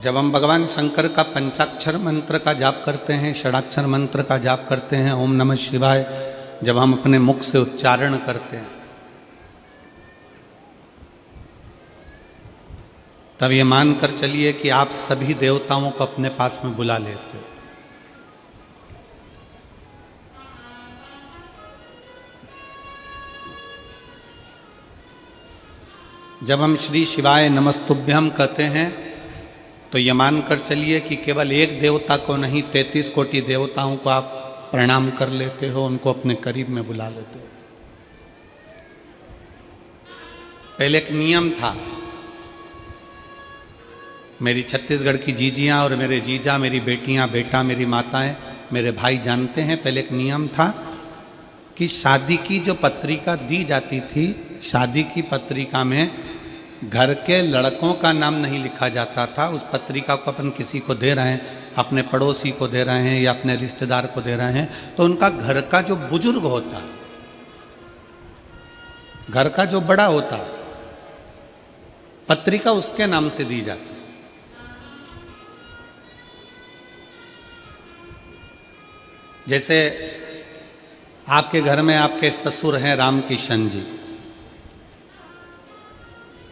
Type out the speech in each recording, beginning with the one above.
जब हम भगवान शंकर का पंचाक्षर मंत्र का जाप करते हैं, षडाक्षर मंत्र का जाप करते हैं, ओम नमः शिवाय, जब हम अपने मुख से उच्चारण करते हैं तब ये मानकर चलिए कि आप सभी देवताओं को अपने पास में बुला लेते हो। जब हम श्री शिवाय नमस्तुभ्यम कहते हैं तो ये मानकर चलिए कि केवल एक देवता को नहीं, 33 कोटि देवताओं को आप प्रणाम कर लेते हो, उनको अपने करीब में बुला लेते हो। पहले एक नियम था, मेरी छत्तीसगढ़ की जीजियाँ और मेरे जीजा, मेरी बेटियाँ, बेटा, मेरी माताएं, मेरे भाई जानते हैं, पहले एक नियम था कि शादी की जो पत्रिका दी जाती थी, शादी की पत्रिका में घर के लड़कों का नाम नहीं लिखा जाता था। उस पत्रिका को अपन किसी को दे रहे हैं, अपने पड़ोसी को दे रहे हैं या अपने रिश्तेदार को दे रहे हैं, तो उनका घर का जो बुजुर्ग होता, घर का जो बड़ा होता, पत्रिका उसके नाम से दी जाती। जैसे आपके घर में आपके ससुर हैं रामकिशन जी,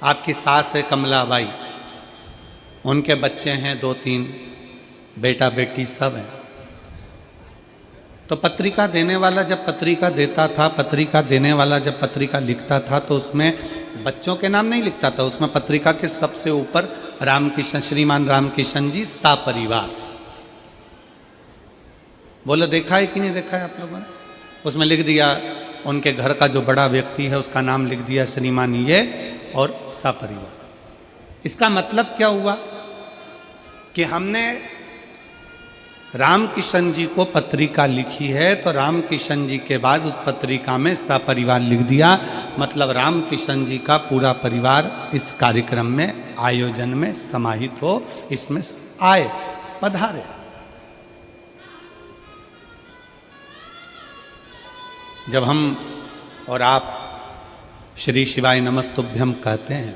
आपकी सास है कमलाबाई, उनके बच्चे हैं 2-3, बेटा बेटी सब हैं। तो पत्रिका देने वाला जब पत्रिका देता था, पत्रिका देने वाला जब पत्रिका लिखता था तो उसमें बच्चों के नाम नहीं लिखता था, उसमें पत्रिका के सबसे ऊपर रामकिशन, श्रीमान रामकिशन जी सपरिवार। बोले देखा है कि नहीं देखा है आप लोगों ने? उसमें लिख दिया उनके घर का जो बड़ा व्यक्ति है उसका नाम लिख दिया श्रीमान ये और सपरिवार। इसका मतलब क्या हुआ कि हमने रामकिशन जी को पत्रिका लिखी है तो रामकिशन जी के बाद उस पत्रिका में सपरिवार लिख दिया, मतलब रामकिशन जी का पूरा परिवार इस कार्यक्रम में, आयोजन में समाहित हो, इसमें आए, पधारे। जब हम और आप श्री शिवाय नमस्तुभ्यम कहते हैं,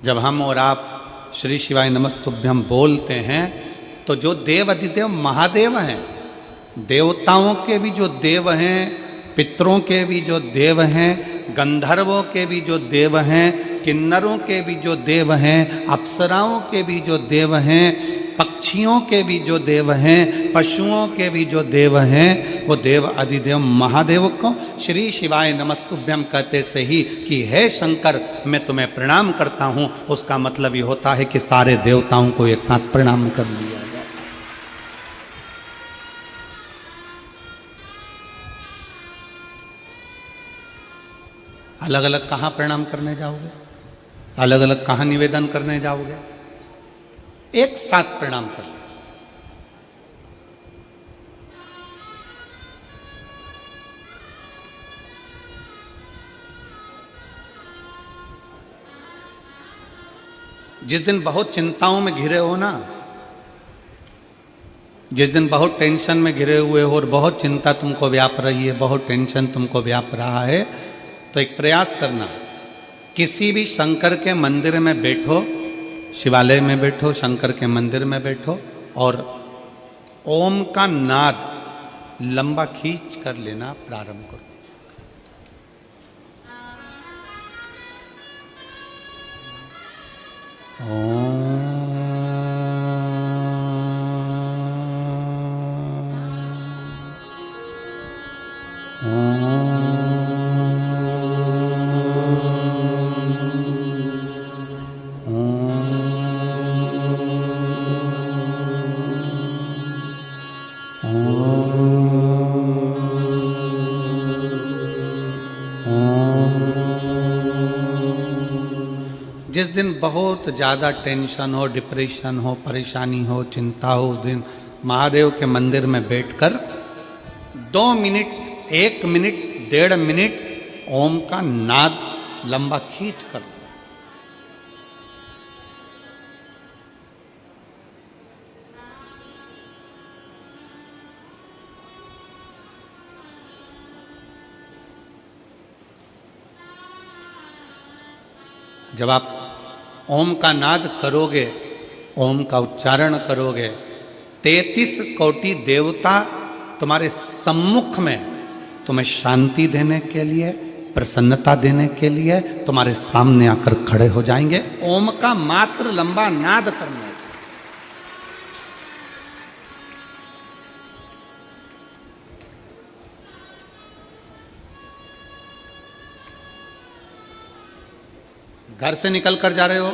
जब हम और आप श्री शिवाय नमस्तुभ्यम बोलते हैं, तो जो देव अधिदेव महादेव हैं, देवताओं के भी जो देव हैं, पितरों के भी जो देव हैं, गंधर्वों के भी जो देव हैं, किन्नरों के भी जो देव हैं, अप्सराओं के भी जो देव हैं, पक्षियों के भी जो देव हैं, पशुओं के भी जो देव हैं, वो देव अधिदेव महादेव को श्री शिवाय नमस्तुभ्यम कहते से ही कि हे शंकर मैं तुम्हें प्रणाम करता हूँ, उसका मतलब ये होता है कि सारे देवताओं को एक साथ प्रणाम कर लिया जाए। अलग अलग कहाँ प्रणाम करने जाओगे, अलग अलग कहाँ निवेदन करने जाओगे, एक साथ प्रणाम कर लो। जिस दिन बहुत चिंताओं में घिरे हो ना, जिस दिन बहुत टेंशन में घिरे हुए हो और बहुत चिंता तुमको व्याप रही है, बहुत टेंशन तुमको व्याप रहा है, तो एक प्रयास करना, किसी भी शंकर के मंदिर में बैठो, शिवालय में बैठो, शंकर के मंदिर में बैठो और ओम का नाद लंबा खींच कर लेना प्रारंभ करो। जिस दिन बहुत ज़्यादा टेंशन हो, डिप्रेशन हो, परेशानी हो, चिंता हो, उस दिन महादेव के मंदिर में बैठकर 2 मिनट, 1 मिनट, 1.5 मिनट ओम का नाद लंबा खींच कर, जब आप ओम का नाद करोगे ओम का उच्चारण करोगे, 33 कोटि देवता तुम्हारे सम्मुख में तुम्हें शांति देने के लिए, प्रसन्नता देने के लिए तुम्हारे सामने आकर खड़े हो जाएंगे। ओम का मात्र लंबा नाद करना है। घर से निकल कर जा रहे हो,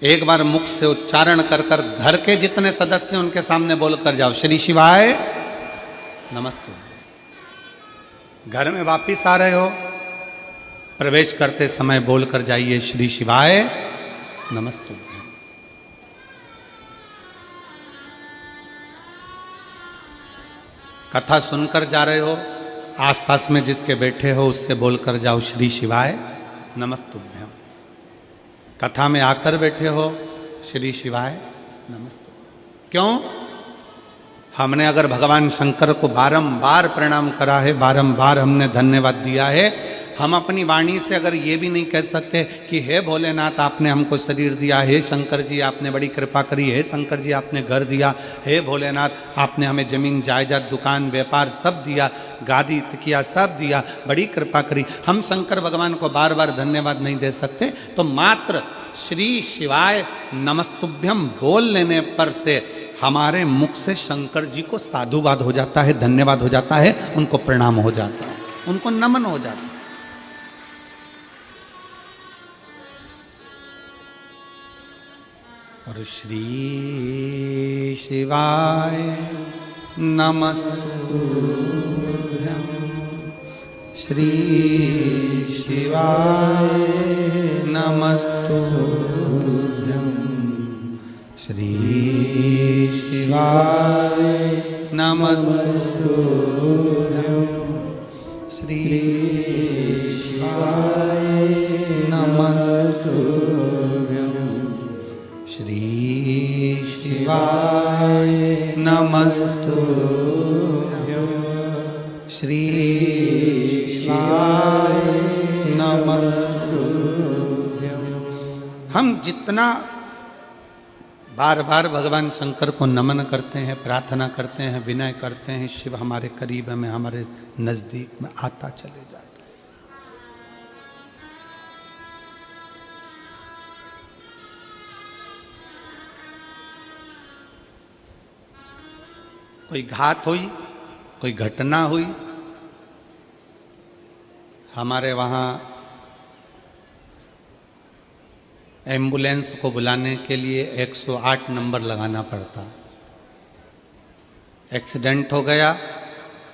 एक बार मुख से उच्चारण कर कर घर के जितने सदस्य उनके सामने बोलकर जाओ, श्री शिवाय नमस्ते। घर में वापिस आ रहे हो, प्रवेश करते समय बोलकर जाइए, श्री शिवाय नमस्ते। कथा सुनकर जा रहे हो, आसपास में जिसके बैठे हो उससे बोलकर जाओ, श्री शिवाय नमस्तुभ्यम। कथा में आकर बैठे हो, श्री शिवाय नमस्ते। क्यों? हमने अगर भगवान शंकर को बारंबार प्रणाम करा है, बारंबार हमने धन्यवाद दिया है, हम अपनी वाणी से अगर ये भी नहीं कह सकते कि हे भोलेनाथ आपने हमको शरीर दिया, हे शंकर जी आपने बड़ी कृपा करी, हे शंकर जी आपने घर दिया, हे भोलेनाथ आपने हमें जमीन जायदाद दुकान व्यापार सब दिया, गादी तकिया सब दिया, बड़ी कृपा करी, हम शंकर भगवान को बार बार धन्यवाद नहीं दे सकते, तो मात्र श्री शिवाय नमस्तुभ्यम बोल लेने पर से हमारे मुख से शंकर जी को साधुवाद हो जाता है, धन्यवाद हो जाता है, उनको प्रणाम हो जाता है, उनको नमन हो जाता है। और श्री शिवाय नमस्तुभ्यम, श्री शिवाय नमस्तुभ्यम, श्री शिवाय नमस्तुभ्यम, श्री शिवाय नमस्तुभ्यम, श्री शिवाय नमस्तुभ्यम, श्री शिवाय नमस्तुभ्यम। हम जितना बार बार भगवान शंकर को नमन करते हैं, प्रार्थना करते हैं, विनय करते हैं, शिव हमारे करीब में, हमारे नजदीक में आता चले जाता है। कोई घात हुई, कोई घटना हुई, हमारे वहाँ एम्बुलेंस को बुलाने के लिए 108 नंबर लगाना पड़ता। एक्सीडेंट हो गया,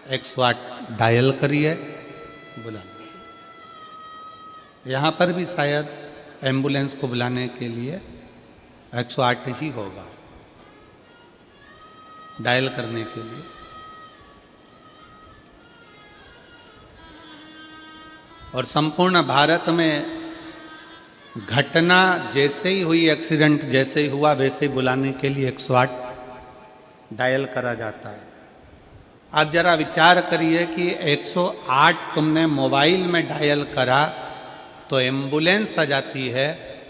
108 डायल करिए, बुला। यहाँ पर भी शायद एम्बुलेंस को बुलाने के लिए 108 ही होगा डायल करने के लिए। और संपूर्ण भारत में घटना जैसे ही हुई, एक्सीडेंट जैसे ही हुआ, वैसे ही बुलाने के लिए 108 डायल करा जाता है। आप जरा विचार करिए कि 108 तुमने मोबाइल में डायल करा तो एम्बुलेंस आ जाती है,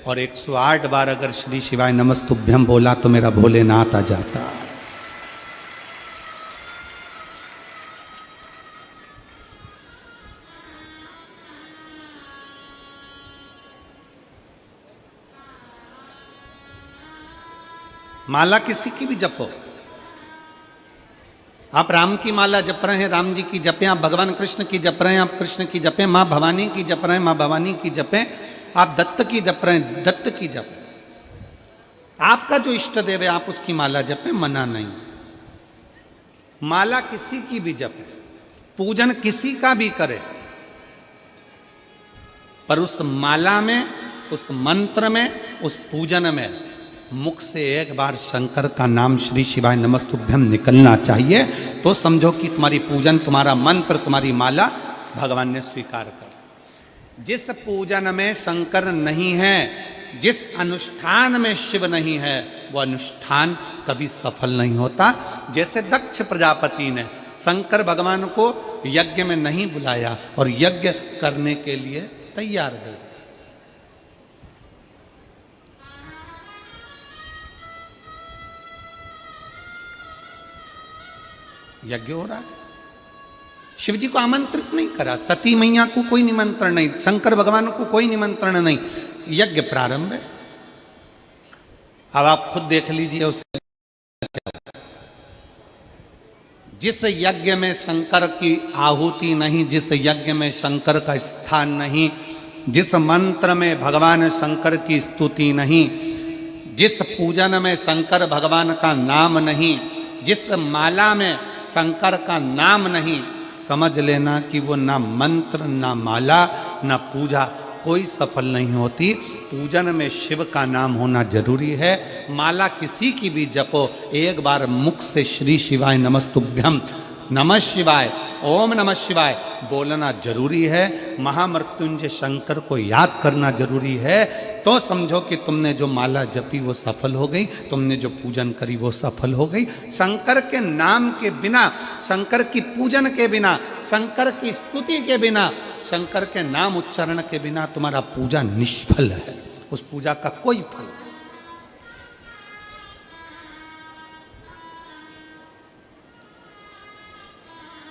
और 108 बार अगर श्री शिवाय नमस्तुभ्यम बोला तो मेरा भोलेनाथ आ जाता। माला किसी की भी जपो, आप राम की माला जप रहे हैं, राम जी की जपें, आप भगवान कृष्ण की जप रहे हैं, आप कृष्ण की जपें, माँ भवानी की जप रहे हैं, माँ भवानी की जपें, आप दत्त की जप रहे हैं, दत्त की जपें। आपका जो इष्ट देव है आप उसकी माला जपें, मना नहीं। माला किसी की भी जपे, पूजन किसी का भी करे, पर उस माला में, उस मंत्र में, उस पूजन में मुख से एक बार शंकर का नाम श्री शिवाय नमस्तुभ्यम निकलना चाहिए, तो समझो कि तुम्हारी पूजन, तुम्हारा मंत्र, तुम्हारी माला भगवान ने स्वीकार कर। जिस पूजन में शंकर नहीं है, जिस अनुष्ठान में शिव नहीं है, वो अनुष्ठान कभी सफल नहीं होता। जैसे दक्ष प्रजापति ने शंकर भगवान को यज्ञ में नहीं बुलाया और यज्ञ करने के लिए तैयार गए। यज्ञ हो रहा है। शिव जी को आमंत्रित नहीं करा, सती मैया को कोई निमंत्रण नहीं, शंकर भगवान को कोई निमंत्रण नहीं, यज्ञ प्रारंभ है। अब आप खुद देख लीजिए उस जिस यज्ञ में शंकर की आहुति नहीं, जिस यज्ञ में शंकर का स्थान नहीं, जिस मंत्र में भगवान शंकर की स्तुति नहीं, जिस पूजन में शंकर भगवान का नाम नहीं, जिस माला में शंकर का नाम नहीं, समझ लेना कि वो ना मंत्र ना माला ना पूजा कोई सफल नहीं होती। पूजन में शिव का नाम होना जरूरी है। माला किसी की भी जपो, एक बार मुख से श्री शिवाय नमस्तुभ्यम, नमः शिवाय, ओम नमः शिवाय बोलना जरूरी है। महामृत्युंजय शंकर को याद करना जरूरी है। तो समझो कि तुमने जो माला जपी वो सफल हो गई, तुमने जो पूजन करी वो सफल हो गई। शंकर के नाम के बिना, शंकर की पूजन के बिना, शंकर की स्तुति के बिना, शंकर के नाम उच्चारण के बिना तुम्हारा पूजा निष्फल है। उस पूजा का कोई फल नहीं।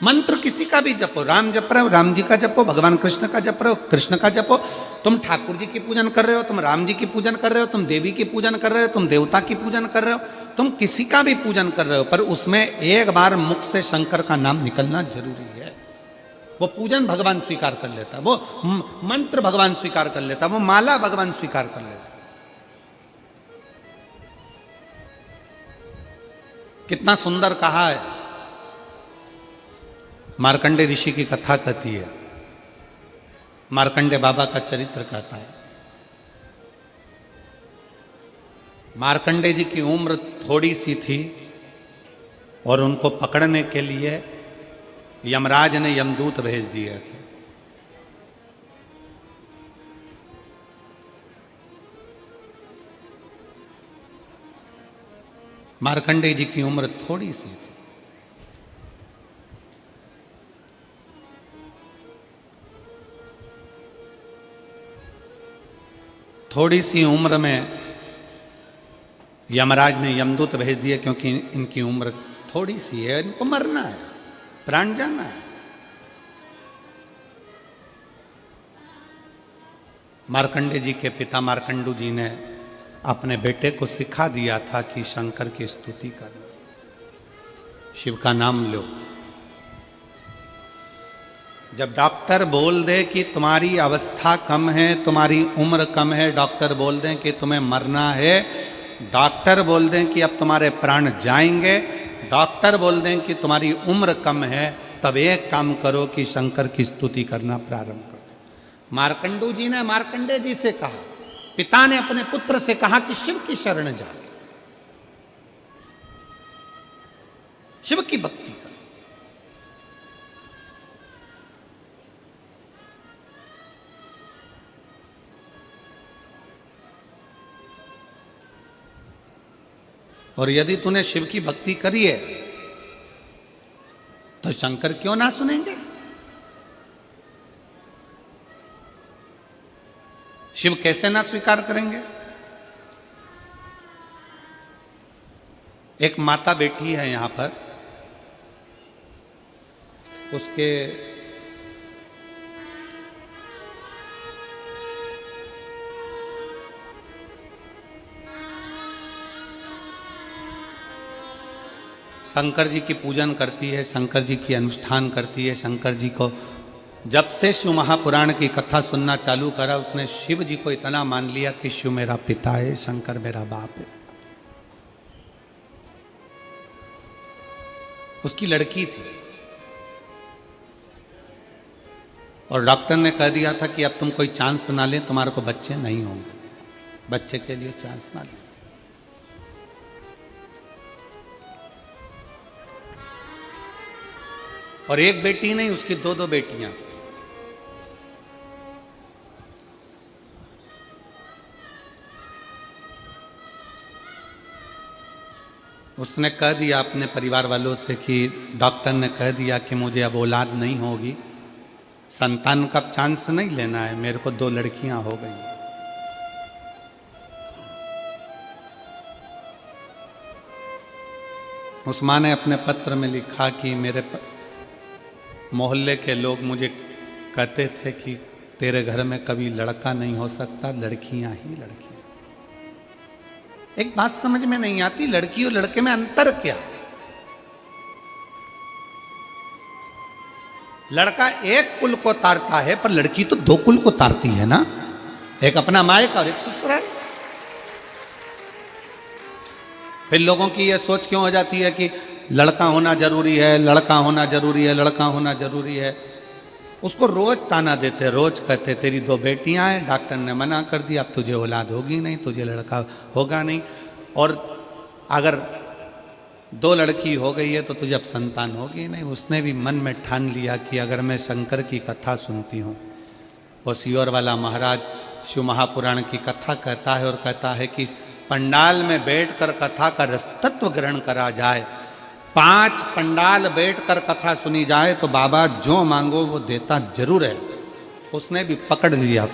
मंत्र किसी का भी जपो, राम जप रहे हो राम जी का जपो, भगवान कृष्ण का जप रहे हो कृष्ण का जपो। तुम ठाकुर जी की पूजन कर रहे हो, तुम राम जी की पूजन कर रहे हो, तुम देवी की पूजन कर रहे हो, तुम देवता की पूजन कर रहे हो, तुम किसी का भी पूजन कर रहे हो, पर उसमें एक बार मुख से शंकर का नाम निकलना जरूरी है। वो पूजन भगवान स्वीकार कर लेता, वो मंत्र भगवान स्वीकार कर लेता, वो माला भगवान स्वीकार कर लेता। कितना सुंदर कहा है। मार्कंडे ऋषि की कथा कहती है, मार्कंडे बाबा का चरित्र कहता है। मार्कंडे जी की उम्र थोड़ी सी थी और उनको पकड़ने के लिए यमराज ने यमदूत भेज दिए थे। मार्कंडे जी की उम्र थोड़ी सी थी। थोड़ी सी उम्र में यमराज ने यमदूत भेज दिए, क्योंकि इनकी उम्र थोड़ी सी है, इनको मरना है, प्राण जाना है। मार्कंडे जी के पिता मार्कंडू जी ने अपने बेटे को सिखा दिया था कि शंकर की स्तुति करना, शिव का नाम लो। जब डॉक्टर बोल दे कि तुम्हारी अवस्था कम है, तुम्हारी उम्र कम है, डॉक्टर बोल दें कि तुम्हें मरना है, डॉक्टर बोल दें कि अब तुम्हारे प्राण जाएंगे, डॉक्टर बोल दें कि तुम्हारी उम्र कम है, तब एक काम करो कि शंकर की स्तुति करना प्रारंभ करो। मार्कंडू जी ने मार्कंडे जी से कहा, पिता ने अपने पुत्र से कहा कि शिव की शरण जा, शिव की भक्ति कर। और यदि तूने शिव की भक्ति करी है तो शंकर क्यों ना सुनेंगे? शिव कैसे ना स्वीकार करेंगे? एक माता बैठी है यहां पर, उसके शंकर जी की पूजन करती है, शंकर जी की अनुष्ठान करती है। शंकर जी को जब से शिव महापुराण की कथा सुनना चालू करा, उसने शिव जी को इतना मान लिया कि शिव मेरा पिता है, शंकर मेरा बाप है। उसकी लड़की थी और डॉक्टर ने कह दिया था कि अब तुम कोई चांस ना ले, तुम्हारे को बच्चे नहीं होंगे, बच्चे के लिए चांस ना ले। और एक बेटी नहीं, उसकी दो दो बेटियां थी। उसने कह दिया अपने परिवार वालों से कि डॉक्टर ने कह दिया कि मुझे अब औलाद नहीं होगी, संतान का चांस नहीं लेना है, मेरे को दो लड़कियां हो गई। उस माँ ने अपने पत्र में लिखा कि मेरे मोहल्ले के लोग मुझे कहते थे कि तेरे घर में कभी लड़का नहीं हो सकता, लड़कियां ही लड़कियां। एक बात समझ में नहीं आती, लड़की और लड़के में अंतर क्या? लड़का एक कुल को तारता है, पर लड़की तो दो कुल को तारती है ना, एक अपना मायका और एक ससुराल। फिर लोगों की यह सोच क्यों हो जाती है कि लड़का होना जरूरी है, लड़का होना जरूरी है, लड़का होना जरूरी है। उसको रोज ताना देते, रोज कहते तेरी दो बेटियां हैं, डॉक्टर ने मना कर दिया, अब तुझे औलाद होगी नहीं, तुझे लड़का होगा नहीं, और अगर दो लड़की हो गई है तो तुझे अब संतान होगी नहीं। उसने भी मन में ठान लिया कि अगर मैं शंकर की कथा सुनती हूँ, वो सियोर वाला महाराज शिव महापुराण की कथा कहता है और कहता है कि पंडाल में बैठकर कथा का रसतत्व ग्रहण करा जाए, 5 पंडाल बैठकर कथा सुनी जाए तो बाबा जो मांगो वो देता जरूर है। उसने भी पकड़ लिया,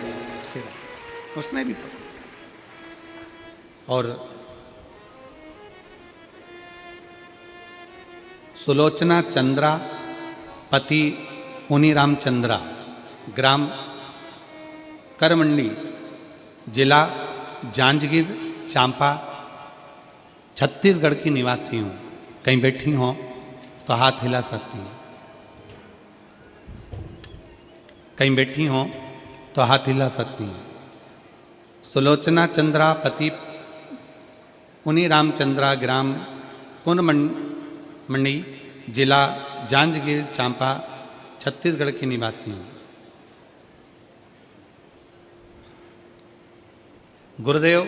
उसने भी पकड़। और सुलोचना चंद्रा पति पुनी रामचंद्रा, ग्राम करमंडी, जिला जांजगीर चांपा, छत्तीसगढ़ की निवासी हूँ। कहीं बैठी हो तो हाथ हिला सकती हैं, कहीं बैठी हो तो हाथ हिला सकती हैं। सुलोचना चंद्रा पति पुनी रामचंद्रा, ग्राम कुनमंडी, जिला जांजगीर चांपा, छत्तीसगढ़ की निवासी हूँ। गुरुदेव,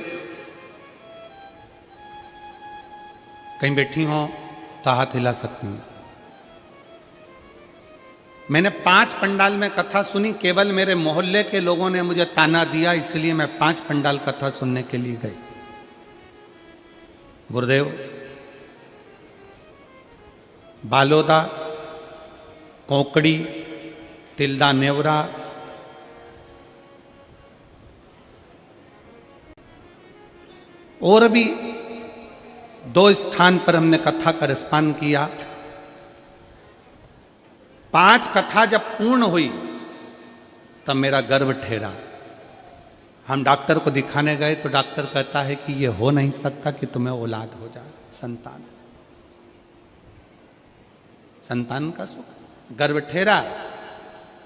कहीं बैठी हो तो हाथ हिला सकती हूँ। मैंने 5 पंडाल में कथा सुनी, केवल मेरे मोहल्ले के लोगों ने मुझे ताना दिया, इसलिए मैं 5 पंडाल कथा सुनने के लिए गई। गुरुदेव, बालोदा, कोंकड़ी, तिल्दा नेवरा, और भी 2 स्थान पर हमने कथा का रसपान किया। 5 कथा जब पूर्ण हुई तब मेरा गर्व ठहरा। हम डॉक्टर को दिखाने गए तो डॉक्टर कहता है कि ये हो नहीं सकता कि तुम्हें औलाद हो जाए, संतान, संतान का सुख। गर्व ठहरा।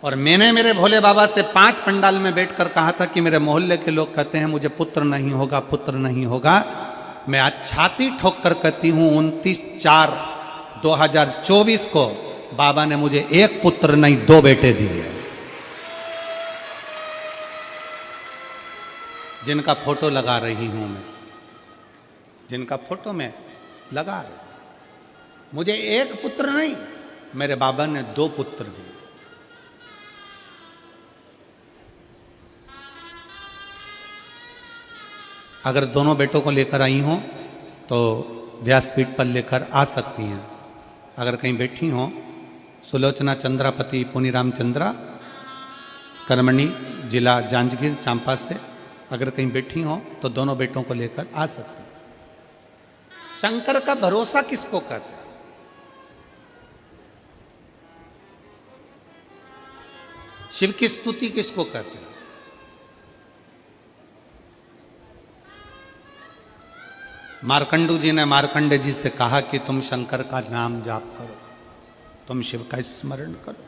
और मैंने मेरे भोले बाबा से 5 पंडाल में बैठकर कहा था कि मेरे मोहल्ले के लोग कहते हैं मुझे पुत्र नहीं होगा, पुत्र नहीं होगा। मैं आज छाती ठोक कर कहती हूं 29/4/2024 को बाबा ने मुझे 1 पुत्र नहीं 2 बेटे दिए, जिनका फोटो लगा रही हूं मैं, जिनका फोटो मैं लगा रही। मुझे 1 पुत्र नहीं, मेरे बाबा ने 2 पुत्र दिए। अगर दोनों बेटों को लेकर आई हो तो व्यासपीठ पर लेकर आ सकती हैं। अगर कहीं बैठी हो, सुलोचना चंद्रापति पुनी रामचंद्रा, करमणी, जिला जांजगीर चांपा से अगर कहीं बैठी हो तो दोनों बेटों को लेकर आ सकती हैं। शंकर का भरोसा किसको कहते हैं? शिव की स्तुति किसको कहते हैं? मार्कंडू जी ने मार्कंडे जी से कहा कि तुम शंकर का नाम जाप करो, तुम शिव का स्मरण करो।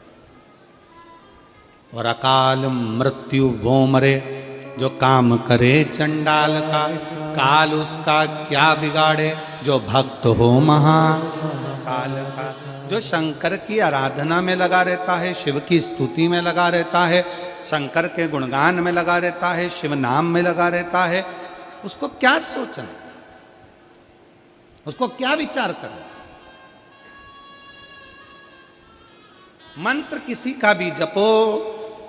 और अकाल मृत्यु वो मरे जो काम करे चंडाल का, काल उसका क्या बिगाड़े जो भक्त हो महाकाल का। जो शंकर की आराधना में लगा रहता है, शिव की स्तुति में लगा रहता है, शंकर के गुणगान में लगा रहता है, शिव नाम में लगा रहता है, उसको क्या सोचना, उसको क्या विचार करना। मंत्र किसी का भी जपो,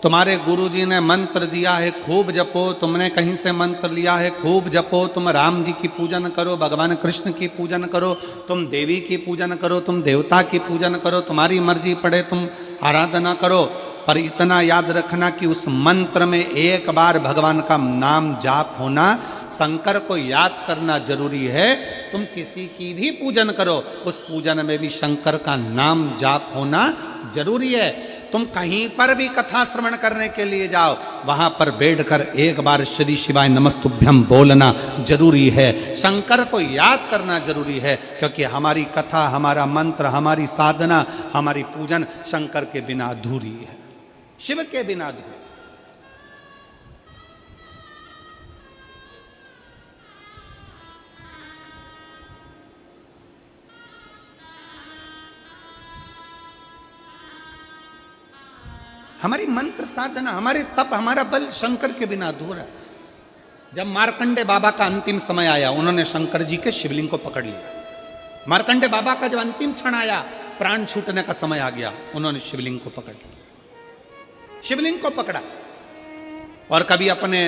तुम्हारे गुरुजी ने मंत्र दिया है खूब जपो, तुमने कहीं से मंत्र लिया है खूब जपो। तुम राम जी की पूजन करो, भगवान कृष्ण की पूजन करो, तुम देवी की पूजन करो, तुम देवता की पूजन करो, तुम्हारी मर्जी पड़े तुम आराधना करो। पर इतना याद रखना कि उस मंत्र में एक बार भगवान का नाम जाप होना, शंकर को याद करना जरूरी है। तुम किसी की भी पूजन करो, उस पूजन में भी शंकर का नाम जाप होना जरूरी है। तुम कहीं पर भी कथा श्रवण करने के लिए जाओ, वहां पर बैठकर एक बार श्री शिवाय नमस्तुभ्यम बोलना जरूरी है, शंकर को याद करना जरूरी है, क्योंकि हमारी कथा, हमारा मंत्र, हमारी साधना, हमारी पूजन शंकर के बिना अधूरी है, शिव के बिना अधूरी। हमारी मंत्र साधना, हमारे तप, हमारा बल शंकर के बिना अधूरा है। जब मार्कंडे बाबा का अंतिम समय आया, उन्होंने शंकर जी के शिवलिंग को पकड़ लिया। मार्कंडे बाबा का जब अंतिम क्षण आया, प्राण छूटने का समय आ गया, उन्होंने शिवलिंग को पकड़ लिया, शिवलिंग को पकड़ा। और कभी अपने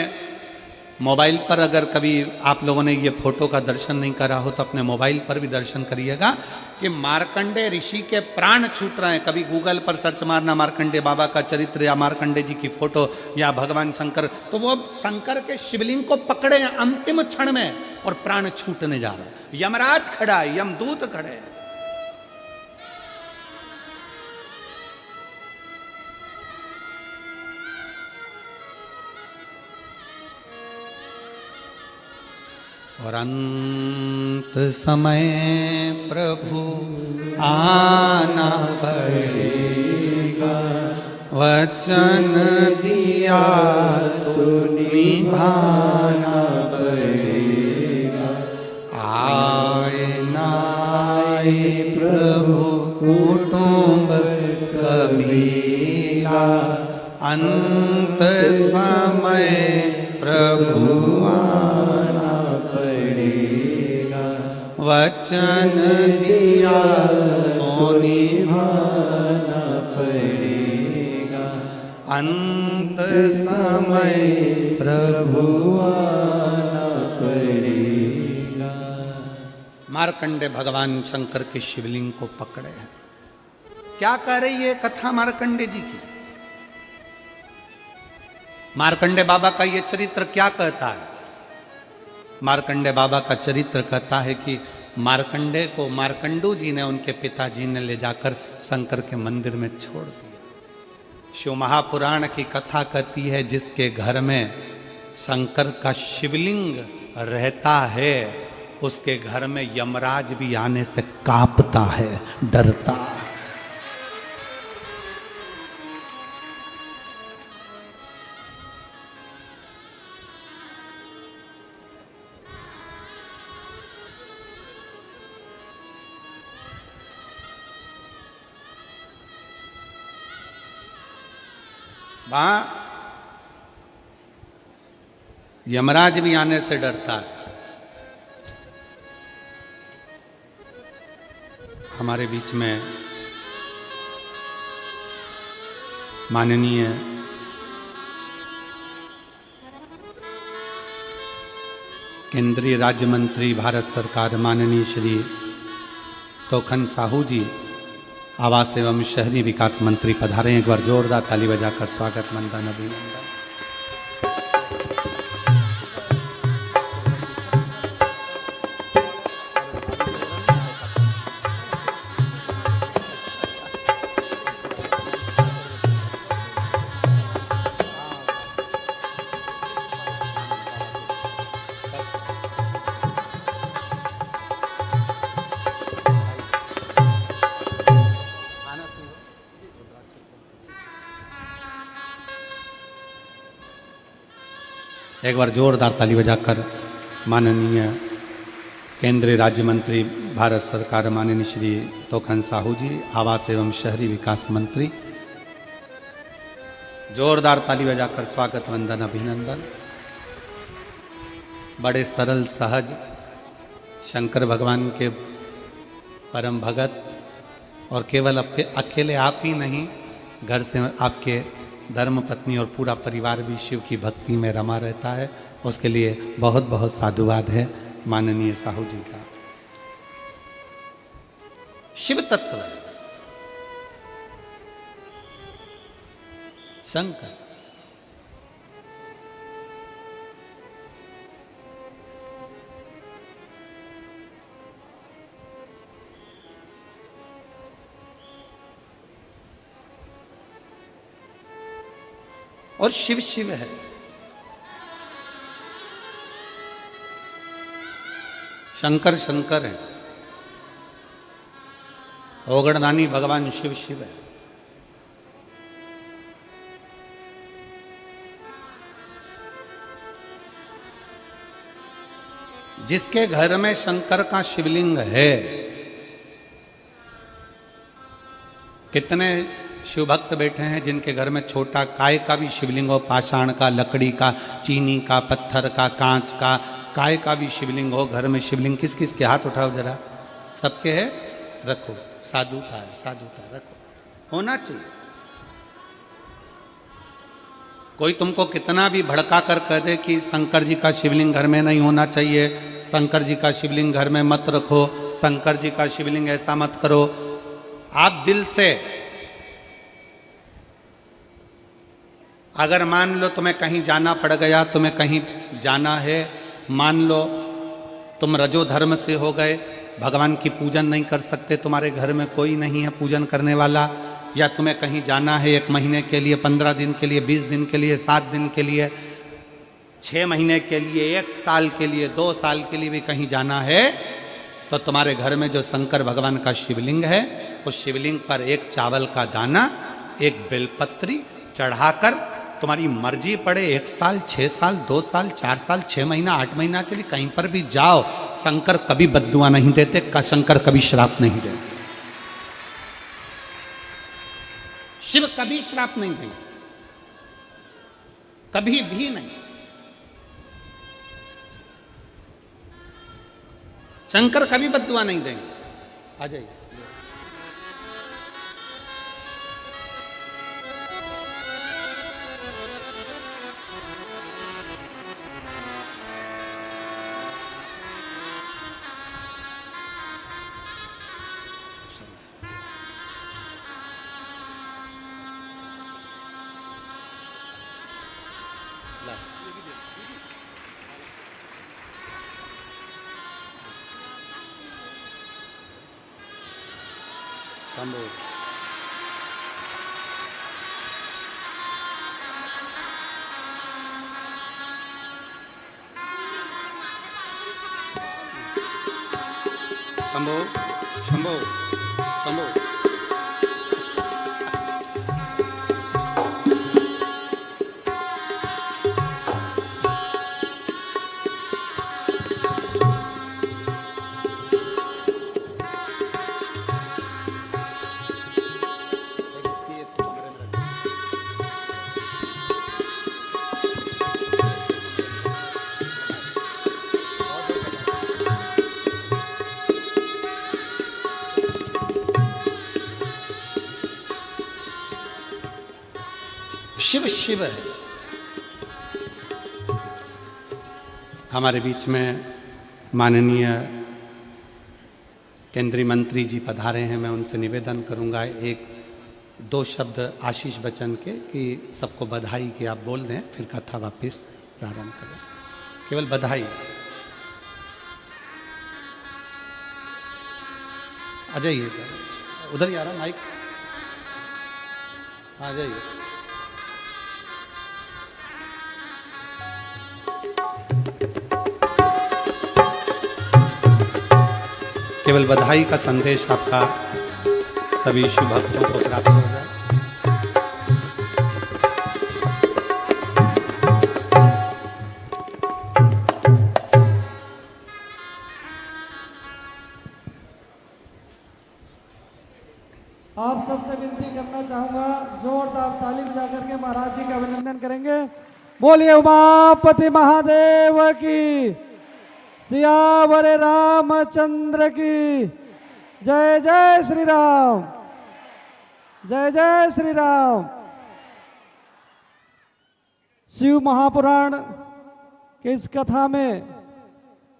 मोबाइल पर, अगर कभी आप लोगों ने ये फोटो का दर्शन नहीं करा हो तो अपने मोबाइल पर भी दर्शन करिएगा कि मार्कंडे ऋषि के प्राण छूट रहे हैं। कभी गूगल पर सर्च मारना मार्कंडे बाबा का चरित्र या मार्कंडे जी की फोटो या भगवान शंकर, तो वो शंकर के शिवलिंग को पकड़े हैं अंतिम क्षण में और प्राण छूटने जा रहा है। यमराज खड़ा है, यमदूत खड़े हैं। और अंत समय प्रभु आना पड़ेगा, वचन दिया तो निभाना पड़ेगा। आए ना आए प्रभु कुटुंब कबीला, अंत समय प्रभु आना पड़ेगा, वचन दिया तो निभाना पड़ेगा। अंत समय प्रभु आना पड़ेगा। मार्कंडे भगवान शंकर के शिवलिंग को पकड़े हैं। क्या कह रही है कथा मार्कंडे जी की? मार्कंडे बाबा का ये चरित्र क्या कहता है? मार्कंडे बाबा का चरित्र कहता है कि मार्कंडे को मार्कंडू जी ने, उनके पिताजी ने ले जाकर शंकर के मंदिर में छोड़ दिया। शिव महापुराण की कथा कहती है, जिसके घर में शंकर का शिवलिंग रहता है, उसके घर में यमराज भी आने से कांपता है, डरता है। वहां यमराज भी आने से डरता है। हमारे बीच में माननीय केंद्रीय राज्य मंत्री भारत सरकार माननीय श्री तोखन साहू जी, आवास एवं शहरी विकास मंत्री पधारे। एक बार जोरदार ताली बजाकर स्वागत, वंदन, अभिनंदन। एक बार जोरदार ताली बजाकर माननीय केंद्रीय राज्य मंत्री भारत सरकार माननीय श्री तोखन साहू जी, आवास एवं शहरी विकास मंत्री, जोरदार ताली बजाकर स्वागत, वंदन, अभिनंदन। बड़े सरल सहज शंकर भगवान के परम भगत, और केवल आपके अकेले आप ही नहीं, घर से आपके धर्म पत्नी और पूरा परिवार भी शिव की भक्ति में रमा रहता है। उसके लिए बहुत बहुत साधुवाद है माननीय साहू जी का। शिव तत्व शंकर। और शिव शिव है। शंकर शंकर है। ओगड़दानी भगवान शिव शिव है। जिसके घर में शंकर का शिवलिंग है, कितने शिव भक्त बैठे हैं जिनके घर में छोटा काय का भी शिवलिंग हो, पाषाण का, लकड़ी का, चीनी का, पत्थर का, कांच का, काय का भी शिवलिंग हो। घर में शिवलिंग किस किस के? हाथ उठाओ जरा। सबके है? रखो। साधुता है, साधुता रखो, होना चाहिए। कोई तुमको कितना भी भड़का कर कह दे कि शंकर जी का शिवलिंग घर में नहीं होना चाहिए, शंकर जी का शिवलिंग घर में मत रखो, शंकर जी का शिवलिंग ऐसा मत करो, आप दिल से अगर मान लो तुम्हें कहीं जाना पड़ गया, तुम्हें कहीं जाना है, मान लो तुम रजो धर्म से हो गए, भगवान की पूजन नहीं कर सकते, तुम्हारे घर में कोई नहीं है पूजन करने वाला, या तुम्हें कहीं जाना है 1 महीने के लिए, 15 दिन के लिए, 20 दिन के लिए, 7 दिन के लिए, 6 महीने के लिए, 1 साल के लिए, 2 साल के लिए भी कहीं जाना है, तो तुम्हारे घर में जो शंकर भगवान का शिवलिंग है, उस शिवलिंग पर 1 चावल का दाना, 1 बेलपत्री चढ़ाकर तुम्हारी मर्जी पड़े 1 साल, 6 साल, 2 साल, 4 साल, 6 महीना, 8 महीना के लिए कहीं पर भी जाओ, शंकर कभी बद्दुआ नहीं देते, शंकर कभी श्राप नहीं देते, शिव कभी श्राप नहीं देंगे, कभी भी नहीं। शंकर कभी बद्दुआ नहीं देंगे। आ जाइए। शंभो शंभो शंभो शंभो। शिव शिव है। हमारे बीच में माननीय केंद्रीय मंत्री जी पधारे हैं, मैं उनसे निवेदन करूंगा 1-2 शब्द आशीष बच्चन के कि सबको बधाई कि आप बोल दें, फिर कथा वापस प्रारंभ करें। केवल बधाई। आ जाइए, उधर ही आ रहा माइक, आ जाइए। केवल बधाई का संदेश आपका सभी शिव भक्तों को प्राप्त हो जाए। आप सबसे विनती करना चाहूंगा, जोरदार ताली बजा करके महाराज जी का अभिनंदन करेंगे। बोलिए उमापति महादेव की, सियावर रामचंद्र की जय। जय श्री राम, जय जय श्री राम। शिव महापुराण के इस कथा में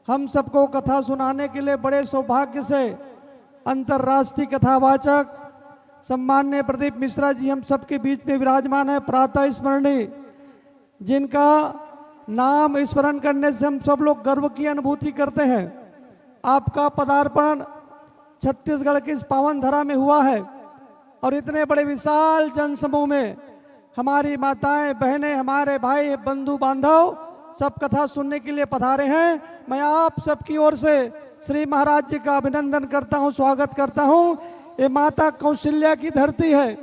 हम सबको कथा सुनाने के लिए बड़े सौभाग्य से अंतर्राष्ट्रीय कथावाचक सम्मान्य प्रदीप मिश्रा जी हम सबके बीच में विराजमान है, प्रातः स्मरणीय, जिनका नाम स्मरण करने से हम सब लोग गर्व की अनुभूति करते हैं। आपका पदार्पण छत्तीसगढ़ की इस पावन धरा में हुआ है और इतने बड़े विशाल जनसमूह में हमारी माताएं, बहनें, हमारे भाई, बंधु बांधव सब कथा सुनने के लिए पधारे हैं। मैं आप सबकी ओर से श्री महाराज जी का अभिनंदन करता हूं, स्वागत करता हूं। ये माता कौशल्या की धरती है,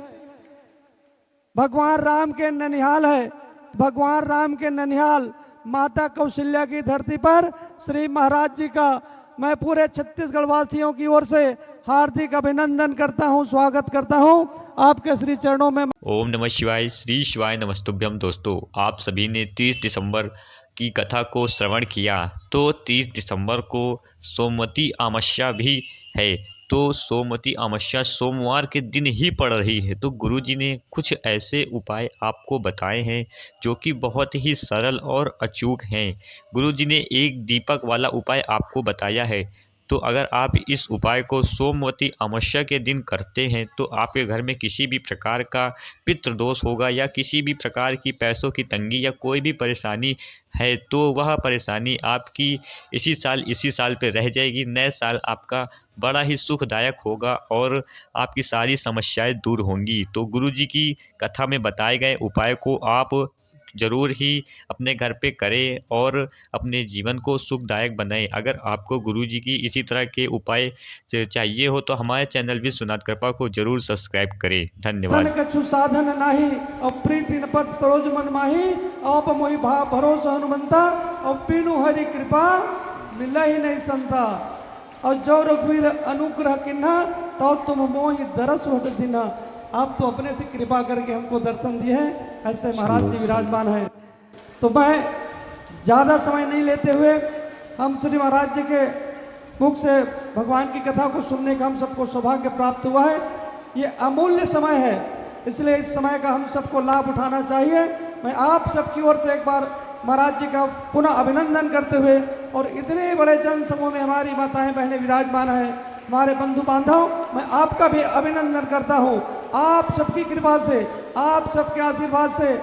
भगवान राम के ननिहाल है। भगवान राम के ननिहाल माता कौशल्या की धरती पर श्री महाराज जी का मैं पूरे छत्तीसगढ़ वासियों की ओर से हार्दिक अभिनंदन करता हूं, स्वागत करता हूं आपके श्री चरणों में। ओम नमः शिवाय, श्री शिवाय नमस्तुभ्यम। दोस्तों, आप सभी ने 30 दिसंबर की कथा को श्रवण किया, तो 30 दिसंबर को सोमवती अमावस्या भी है। तो सोमवती अमावस्या सोमवार के दिन ही पड़ रही है। तो गुरुजी ने कुछ ऐसे उपाय आपको बताए हैं जो कि बहुत ही सरल और अचूक हैं। गुरुजी ने एक दीपक वाला उपाय आपको बताया है। तो अगर आप इस उपाय को सोमवती अमावस्या के दिन करते हैं तो आपके घर में किसी भी प्रकार का पितृदोष होगा या किसी भी प्रकार की पैसों की तंगी या कोई भी परेशानी है तो वह परेशानी आपकी इसी साल पे रह जाएगी। नए साल आपका बड़ा ही सुखदायक होगा और आपकी सारी समस्याएं दूर होंगी। तो गुरुजी की कथा में बताए गए उपाय को आप ज़रूर ही अपने घर पे करें और अपने जीवन को सुखदायक बनाएं। अगर आपको गुरुजी की इसी तरह के उपाय चाहिए हो तो हमारे चैनल विश्वनाथ कृपा को जरूर सब्सक्राइब करें। धन्यवाद। कछु साधन नाही और प्रीति पद सरोज मन माही आप मोहि भाव भरोसा हनुमंता और बिनु हरि कृपा मिला ही नहीं संता और जो रघुवीर अनुग्रह किन्हा तो तुम मोहि दरस वट दिना। आप तो अपने से कृपा करके हमको दर्शन दिए हैं, ऐसे महाराज जी विराजमान हैं। तो मैं ज़्यादा समय नहीं लेते हुए हम श्री महाराज जी के मुख से भगवान की कथा को सुनने का हम सबको सौभाग्य प्राप्त हुआ है। ये अमूल्य समय है, इसलिए इस समय का हम सबको लाभ उठाना चाहिए। मैं आप सबकी ओर से एक बार महाराज जी का पुनः अभिनंदन करते हुए और इतने बड़े जन समूह में हमारी माताएं बहनें विराजमान हैं, हमारे बंधु बांधव, मैं आपका भी अभिनंदन करता हूँ। आप सबकी कृपा से, आप सबके आशीर्वाद से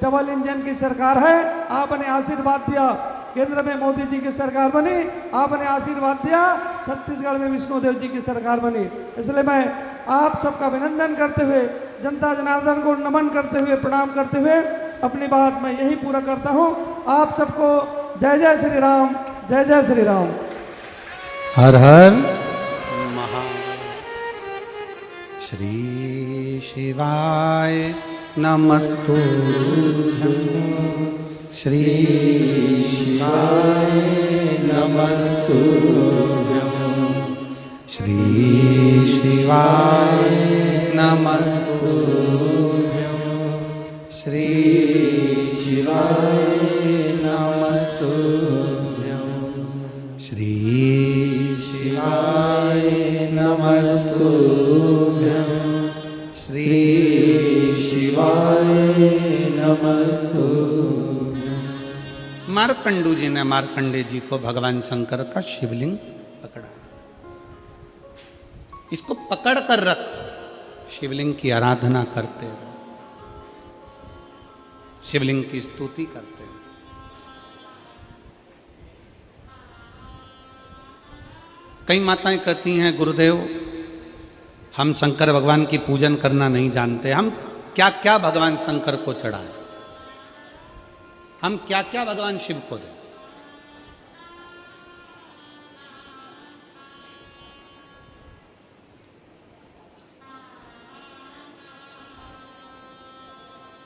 डबल इंजन की सरकार है। आपने आशीर्वाद दिया, केंद्र में मोदी जी की सरकार बनी, आपने आशीर्वाद दिया छत्तीसगढ़ में विष्णुदेव जी की सरकार बनी। इसलिए मैं आप सबका अभिनंदन करते हुए, जनता जनार्दन को नमन करते हुए, प्रणाम करते हुए अपनी बात मैं यही पूरा करता हूँ। आप सबको जय जय श्री राम, जय जय श्री राम। हर हर महादेव। श्री शिवाय नमस्तुभ्यं, श्री शिवाय नमस्तुभ्यं, श्री शिवाय नमस्तुभ्यं, श्री शिवाय नमस्तुभ्यं, श्री शिवाय नमस्तुभ्यं, श्री शिवाय नमस्तुभ्यं। मार्कंडू जी ने मार्कंडे जी को भगवान शंकर का शिवलिंग पकड़ा, इसको पकड़ कर रख, शिवलिंग की आराधना करते रहो, शिवलिंग की स्तुति करते रहो। कई माताएं कहती हैं गुरुदेव हम शंकर भगवान की पूजन करना नहीं जानते, हम क्या क्या भगवान शंकर को चढ़ाएं, हम क्या क्या भगवान शिव को दें।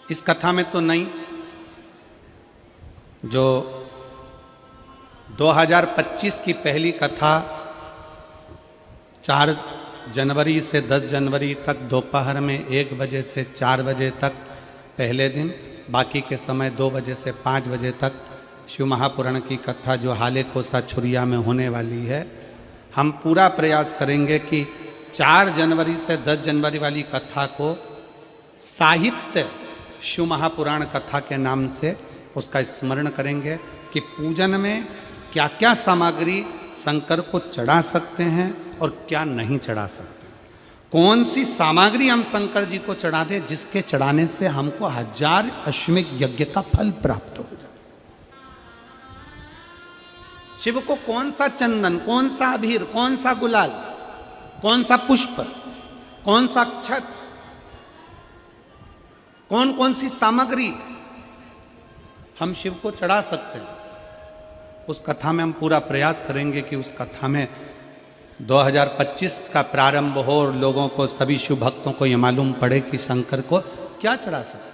इस कथा में तो नहीं, जो 2025 की पहली कथा 4 जनवरी से 10 जनवरी तक दोपहर में 1 बजे से 4 बजे तक पहले दिन, बाकी के समय 2 बजे से 5 बजे तक शिव महापुराण की कथा जो हाले कोसा छुरिया में होने वाली है। हम पूरा प्रयास करेंगे कि 4 जनवरी से 10 जनवरी वाली कथा को साहित्य शिव महापुराण कथा के नाम से उसका स्मरण करेंगे कि पूजन में क्या क्या सामग्री शंकर को चढ़ा सकते हैं और क्या नहीं चढ़ा सकते। कौन सी सामग्री हम शंकर जी को चढ़ा दें जिसके चढ़ाने से हमको 1000 अश्वमेध यज्ञ का फल प्राप्त हो जाए। शिव को कौन सा चंदन, कौन सा अबीर, कौन सा गुलाल, कौन सा पुष्प, कौन सा अक्षत, कौन कौन सी सामग्री हम शिव को चढ़ा सकते हैं, उस कथा में हम पूरा प्रयास करेंगे कि उस कथा में 2025 का प्रारंभ हो और लोगों को, सभी शिव भक्तों को ये मालूम पड़े कि शंकर को क्या चढ़ा सकते।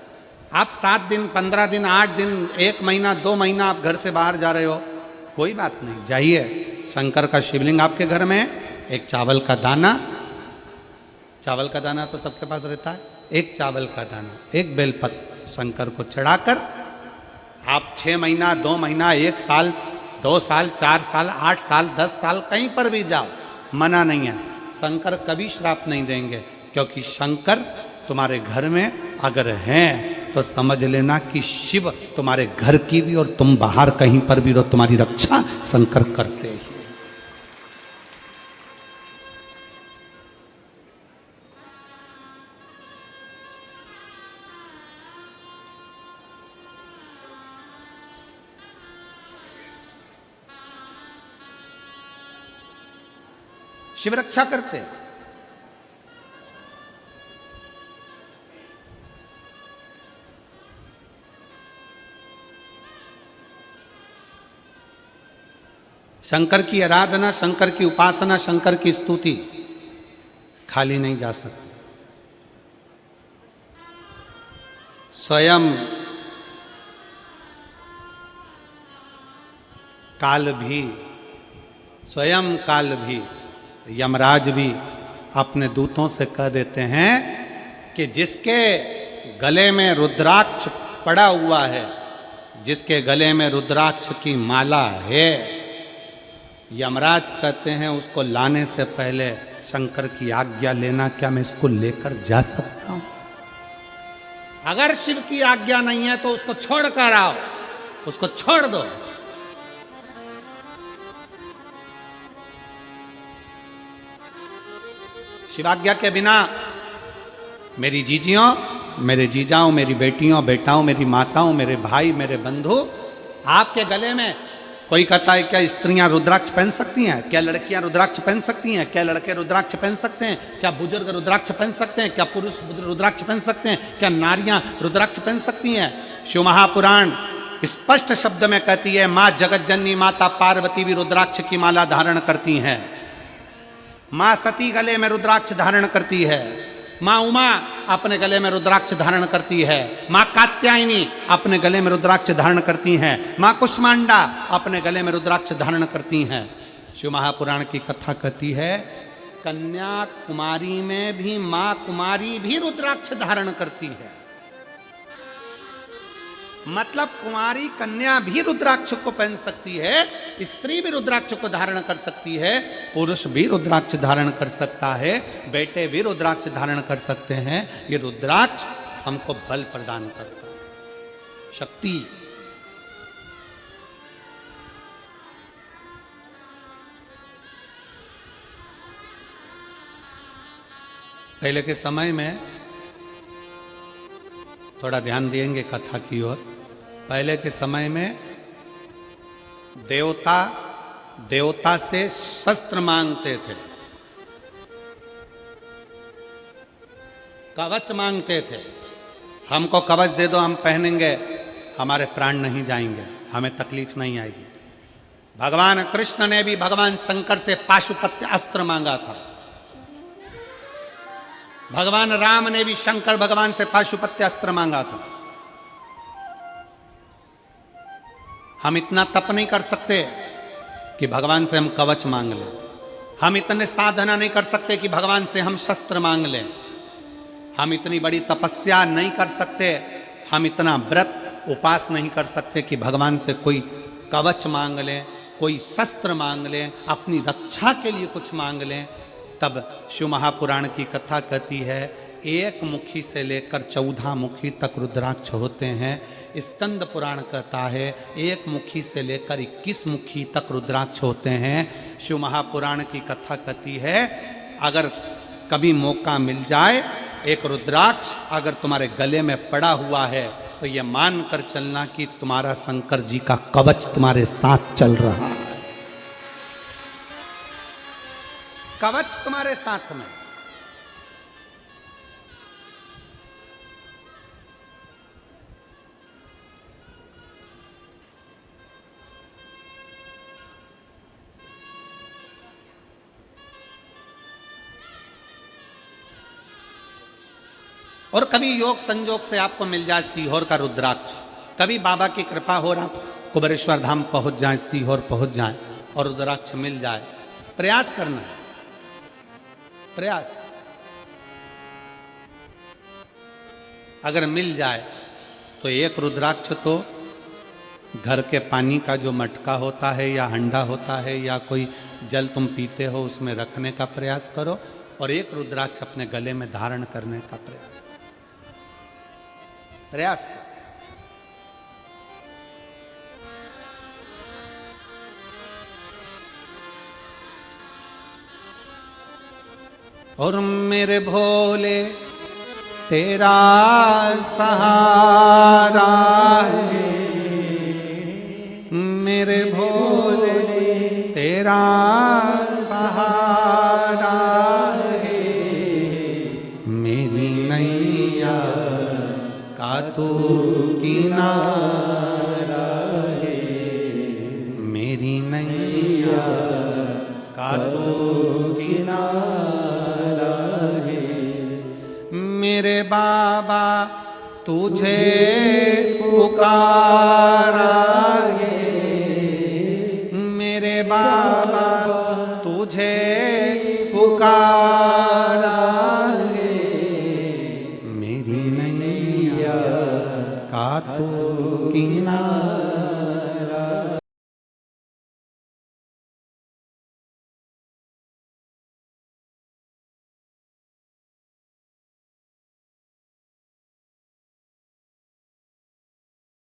आप 7 दिन, 15 दिन, 8 दिन, 1 महीना, 2 महीना आप घर से बाहर जा रहे हो, कोई बात नहीं, जाइए। शंकर का शिवलिंग आपके घर में, एक चावल का दाना, चावल का दाना तो सबके पास रहता है, एक चावल का दाना, एक बेलपत्र शंकर को चढ़ाकर आप 6 महीना, 2 महीना, 1 साल, 2 साल, 4 साल, 8 साल, 10 साल कहीं पर भी जाओ, मना नहीं है। शंकर कभी श्राप नहीं देंगे, क्योंकि शंकर तुम्हारे घर में अगर हैं तो समझ लेना कि शिव तुम्हारे घर की भी और तुम बाहर कहीं पर भी रहो, तुम्हारी रक्षा शंकर करते ही। शिव रक्षा करते हैं। शंकर की आराधना, शंकर की उपासना, शंकर की स्तुति खाली नहीं जा सकती। स्वयं काल भी, स्वयं काल भी, यमराज भी अपने दूतों से कह देते हैं कि जिसके गले में रुद्राक्ष पड़ा हुआ है, जिसके गले में रुद्राक्ष की माला है, यमराज कहते हैं उसको लाने से पहले शंकर की आज्ञा लेना, क्या मैं इसको लेकर जा सकता हूं? अगर शिव की आज्ञा नहीं है तो उसको छोड़ कर आओ, उसको छोड़ दो। शिवाज्ञा के बिना मेरी जीजियों, मेरे जीजाओं, मेरी बेटियों, बेटाओं, मेरी माताओं, मेरे भाई, मेरे बंधु, आपके गले में कोई कहता है क्या स्त्रियां रुद्राक्ष पहन सकती हैं? क्या लड़कियां रुद्राक्ष पहन सकती हैं? क्या लड़के रुद्राक्ष पहन सकते हैं? क्या बुजुर्ग रुद्राक्ष पहन सकते हैं? क्या पुरुष रुद्राक्ष पहन सकते हैं? क्या नारियां रुद्राक्ष पहन सकती हैं? शिव महापुराण स्पष्ट शब्द में कहती है, मां जगत जननी माता पार्वती भी रुद्राक्ष की माला धारण करती हैं। मां सती गले में रुद्राक्ष धारण करती है। मां उमा अपने गले में रुद्राक्ष धारण करती है। मां कात्यायनी अपने गले में रुद्राक्ष धारण करती हैं। मां कुष्मांडा अपने गले में रुद्राक्ष धारण करती हैं। शिव महापुराण की कथा कहती है, कन्याकुमारी में भी मां कुमारी भी रुद्राक्ष धारण करती है। मतलब कुमारी कन्या भी रुद्राक्ष को पहन सकती है, स्त्री भी रुद्राक्ष को धारण कर सकती है, पुरुष भी रुद्राक्ष धारण कर सकता है, बेटे भी रुद्राक्ष धारण कर सकते हैं। ये रुद्राक्ष हमको बल प्रदान करता है, शक्ति। पहले के समय में थोड़ा ध्यान देंगे कथा की ओर। पहले के समय में देवता से शस्त्र मांगते थे, कवच मांगते थे। हमको कवच दे दो, हम पहनेंगे, हमारे प्राण नहीं जाएंगे, हमें तकलीफ नहीं आएगी। भगवान कृष्ण ने भी भगवान शंकर से पाशुपत्य अस्त्र मांगा था। भगवान राम ने भी शंकर भगवान से पाशुपत्य अस्त्र मांगा था। हम इतना तप नहीं कर सकते कि भगवान से हम कवच मांग लें। हम इतने साधना नहीं कर सकते कि भगवान से हम शस्त्र मांग लें। हम इतनी बड़ी तपस्या नहीं कर सकते, हम इतना व्रत उपास नहीं कर सकते कि भगवान से कोई कवच मांग लें, कोई शस्त्र मांग लें, अपनी रक्षा के लिए कुछ मांग लें। तब शिव महापुराण की कथा कहती है, 1 मुखी से लेकर 14 मुखी तक रुद्राक्ष होते हैं। स्कंद पुराण कहता है 1 मुखी से लेकर 21 मुखी तक रुद्राक्ष होते हैं। शिव महापुराण की कथा कहती है, अगर कभी मौका मिल जाए, एक रुद्राक्ष अगर तुम्हारे गले में पड़ा हुआ है तो यह मानकर चलना कि तुम्हारा शंकर जी का कवच तुम्हारे साथ चल रहा है, कवच तुम्हारे साथ में। और कभी योग संजोग से आपको मिल जाए सीहोर का रुद्राक्ष, कभी बाबा की कृपा हो आप कुबेरेश्वर धाम पहुंच जाए, सीहोर पहुंच जाए और रुद्राक्ष मिल जाए, प्रयास करना है, प्रयास। अगर मिल जाए तो एक रुद्राक्ष तो घर के पानी का जो मटका होता है या हंडा होता है या कोई जल तुम पीते हो उसमें रखने का प्रयास करो, और एक रुद्राक्ष अपने गले में धारण करने का प्रयास करो। और मेरे भोले तेरा सहारा है, मेरे भोले तेरा सहारा है, मेरी नैया का तू किनारा है, मेरी नैया का तू किनारा है, मेरे बाबा तुझे पुकारा